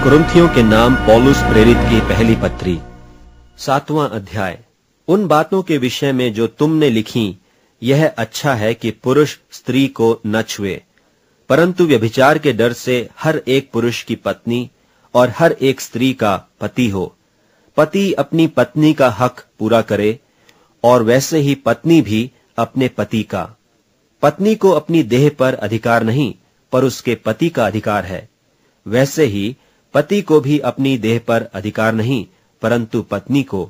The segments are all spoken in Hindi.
कुरिन्थियों के नाम पौलुस प्रेरित की पहली पत्री 7वां अध्याय। उन बातों के विषय में जो तुमने लिखी, यह अच्छा है कि पुरुष स्त्री को न छुए, परंतु व्यभिचार के डर से हर एक पुरुष की पत्नी और हर एक स्त्री का पति हो। पति अपनी पत्नी का हक पूरा करे और वैसे ही पत्नी भी अपने पति का। पत्नी को अपनी देह पर अधिकार नहीं, पर उसके पति का अधिकार है। वैसे ही पति को भी अपनी देह पर अधिकार नहीं, परंतु पत्नी को।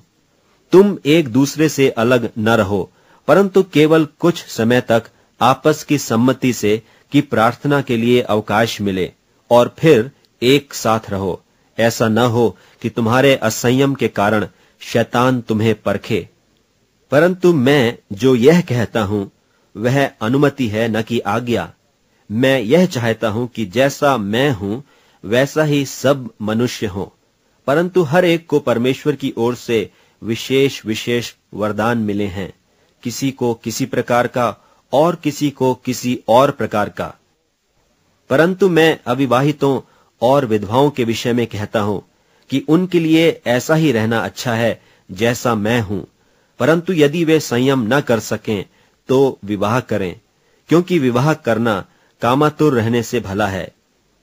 तुम एक दूसरे से अलग न रहो, परंतु केवल कुछ समय तक आपस की सम्मति से कि प्रार्थना के लिए अवकाश मिले, और फिर एक साथ रहो। ऐसा न हो कि तुम्हारे असंयम के कारण शैतान तुम्हें परखे। परंतु मैं जो यह कहता हूं वह अनुमति है, न कि आज्ञा। मैं यह चाहता हूं कि जैसा मैं हूं वैसा ही सब मनुष्य हों, परंतु हर एक को परमेश्वर की ओर से विशेष विशेष वरदान मिले हैं, किसी को किसी प्रकार का और किसी को किसी और प्रकार का। परंतु मैं अविवाहितों और विधवाओं के विषय में कहता हूं कि उनके लिए ऐसा ही रहना अच्छा है जैसा मैं हूं। परंतु यदि वे संयम न कर सकें तो विवाह करें, क्योंकि विवाह करना कामातुर रहने से भला है।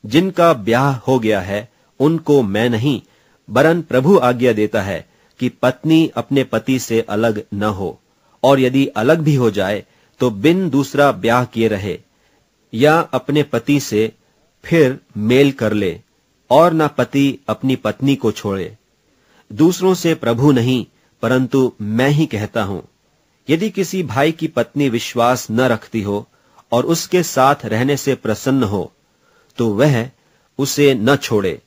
जिनका ब्याह हो गया है उनको मैं नहीं, वरन प्रभु आज्ञा देता है कि पत्नी अपने पति से अलग न हो, और यदि अलग भी हो जाए तो बिन दूसरा ब्याह किए रहे, या अपने पति से फिर मेल कर ले, और न पति अपनी पत्नी को छोड़े। दूसरों से प्रभु नहीं, परंतु मैं ही कहता हूं। यदि किसी भाई की पत्नी विश्वास न रखती हो और उसके साथ रहने से प्रसन्न हो, तो वह उसे न छोड़े।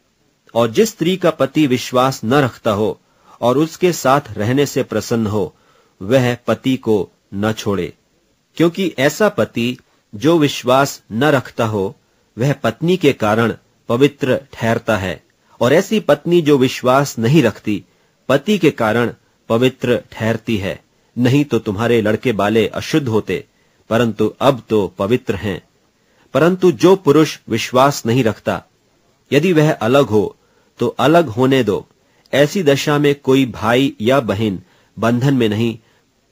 और जिस स्त्री का पति विश्वास न रखता हो और उसके साथ रहने से प्रसन्न हो, वह पति को न छोड़े। क्योंकि ऐसा पति जो विश्वास न रखता हो, वह पत्नी के कारण पवित्र ठहरता है, और ऐसी पत्नी जो विश्वास नहीं रखती, पति के कारण पवित्र ठहरती है। नहीं तो तुम्हारे लड़के बाले अशुद्ध होते, परंतु अब तो पवित्र हैं। परंतु जो पुरुष विश्वास नहीं रखता, यदि वह अलग हो तो अलग होने दो। ऐसी दशा में कोई भाई या बहन बंधन में नहीं,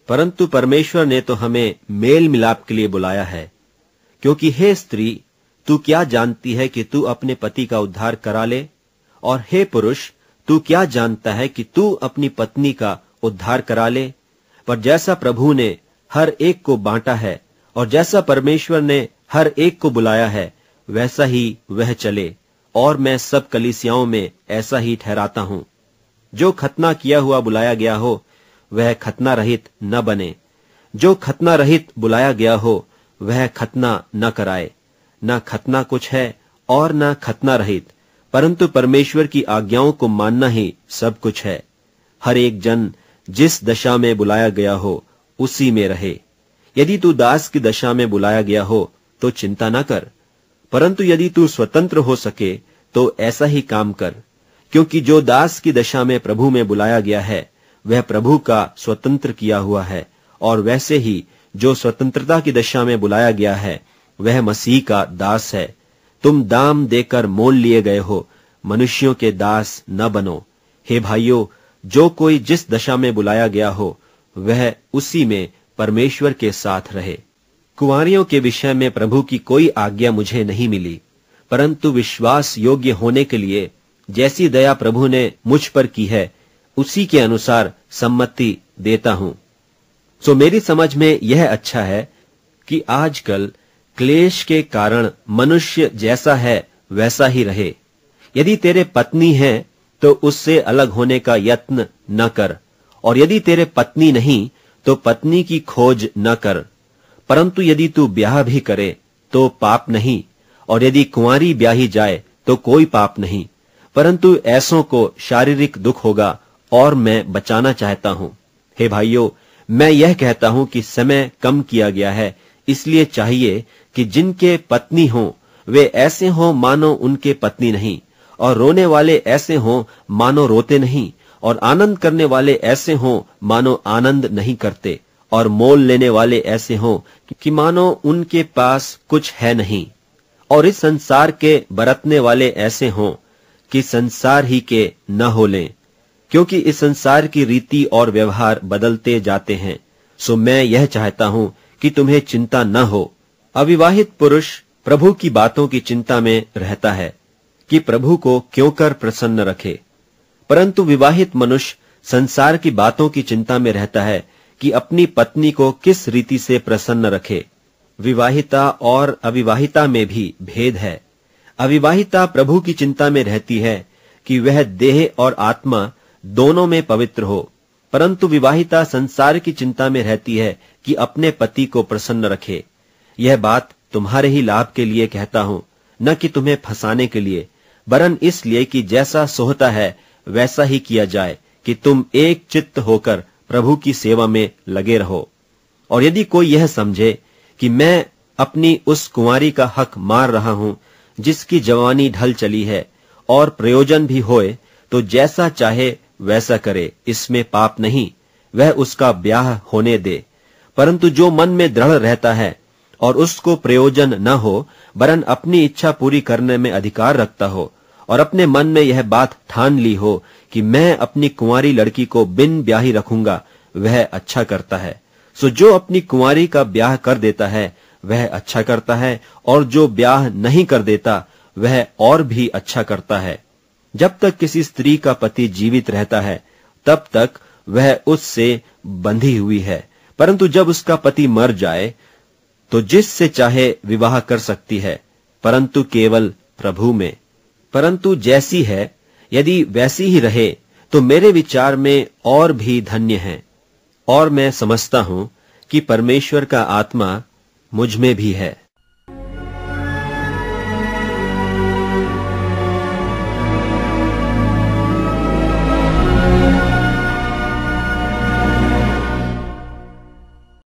परंतु परमेश्वर ने तो हमें मेल मिलाप के लिए बुलाया है। क्योंकि हे स्त्री, तू क्या जानती है कि तू अपने पति का उद्धार करा ले? और हे पुरुष, तू क्या जानता है कि तू अपनी पत्नी का उद्धार करा ले? पर जैसा प्रभु ने हर एक को बांटा है और जैसा परमेश्वर ने हर एक को बुलाया है, वैसा ही वह चले। और मैं सब कलीसियाओं में ऐसा ही ठहराता हूं। जो खतना किया हुआ बुलाया गया हो, वह खतना रहित न बने। जो खतना रहित बुलाया गया हो, वह खतना न कराए। न खतना कुछ है और न खतना रहित, परंतु परमेश्वर की आज्ञाओं को मानना ही सब कुछ है। हर एक जन जिस दशा में बुलाया गया हो, उसी में रहे। यदि तू दास की दशा में बुलाया गया हो तो चिंता न कर, परंतु यदि तू स्वतंत्र हो सके तो ऐसा ही काम कर। क्योंकि जो दास की दशा में प्रभु में बुलाया गया है, वह प्रभु का स्वतंत्र किया हुआ है, और वैसे ही जो स्वतंत्रता की दशा में बुलाया गया है, वह मसीह का दास है। तुम दाम देकर मोल लिए गए हो, मनुष्यों के दास न बनो। हे भाइयों, जो कोई जिस दशा में बुलाया गया हो, वह उसी में परमेश्वर के साथ रहे। कुंवारियों के विषय में प्रभु की कोई आज्ञा मुझे नहीं मिली, परंतु विश्वास योग्य होने के लिए जैसी दया प्रभु ने मुझ पर की है, उसी के अनुसार सम्मति देता हूं। सो मेरी समझ में यह अच्छा है कि आजकल क्लेश के कारण मनुष्य जैसा है वैसा ही रहे। यदि तेरे पत्नी है तो उससे अलग होने का यत्न न कर, और यदि तेरे पत्नी नहीं तो पत्नी की खोज न कर। परंतु यदि तू ब्याह भी करे तो पाप नहीं, और यदि कुंवारी ब्याही जाए तो कोई पाप नहीं, परंतु ऐसों को शारीरिक दुख होगा, और मैं बचाना चाहता हूं। हे भाइयों, मैं यह कहता हूं कि समय कम किया गया है, इसलिए चाहिए कि जिनके पत्नी हों वे ऐसे हों मानो उनके पत्नी नहीं, और रोने वाले ऐसे हों मानो रोते नहीं, और आनंद करने वाले ऐसे हों मानो आनंद नहीं करते, और मोल लेने वाले ऐसे हों कि मानो उनके पास कुछ है नहीं, और इस संसार के बरतने वाले ऐसे हों कि संसार ही के न हो लें, क्योंकि इस संसार की रीति और व्यवहार बदलते जाते हैं। सो मैं यह चाहता हूं कि तुम्हें चिंता न हो। अविवाहित पुरुष प्रभु की बातों की चिंता में रहता है कि प्रभु को क्यों कर प्रसन्न रखे, परंतु विवाहित मनुष्य संसार की बातों की चिंता में रहता है कि अपनी पत्नी को किस रीति से प्रसन्न रखे। विवाहिता और अविवाहिता में भी भेद है। अविवाहिता प्रभु की चिंता में रहती है कि वह देह और आत्मा दोनों में पवित्र हो, परंतु विवाहिता संसार की चिंता में रहती है कि अपने पति को प्रसन्न रखे। यह बात तुम्हारे ही लाभ के लिए कहता हूं, न कि तुम्हें फंसाने के लिए, वरन इसलिए कि जैसा सोहता है वैसा ही किया जाए, कि तुम एक चित्त होकर प्रभु की सेवा में लगे रहो। और यदि कोई यह समझे कि मैं अपनी उस कुंवारी का हक मार रहा हूं जिसकी जवानी ढल चली है और प्रयोजन भी होए, तो जैसा चाहे वैसा करे, इसमें पाप नहीं, वह उसका ब्याह होने दे। परंतु जो मन में दृढ़ रहता है और उसको प्रयोजन न हो, वरन अपनी इच्छा पूरी करने में अधिकार रखता हो, और अपने मन में यह बात ठान ली हो कि मैं अपनी कुंवारी लड़की को बिन ब्याही रखूंगा, वह अच्छा करता है। सो जो अपनी कुंवारी का ब्याह कर देता है वह अच्छा करता है, और जो ब्याह नहीं कर देता वह और भी अच्छा करता है। जब तक किसी स्त्री का पति जीवित रहता है तब तक वह उससे बंधी हुई है, परंतु जब उसका पति मर जाए तो जिससे चाहे विवाह कर सकती है, परंतु केवल प्रभु में। परंतु जैसी है यदि वैसी ही रहे तो मेरे विचार में और भी धन्य है। और मैं समझता हूं कि परमेश्वर का आत्मा मुझ में भी है।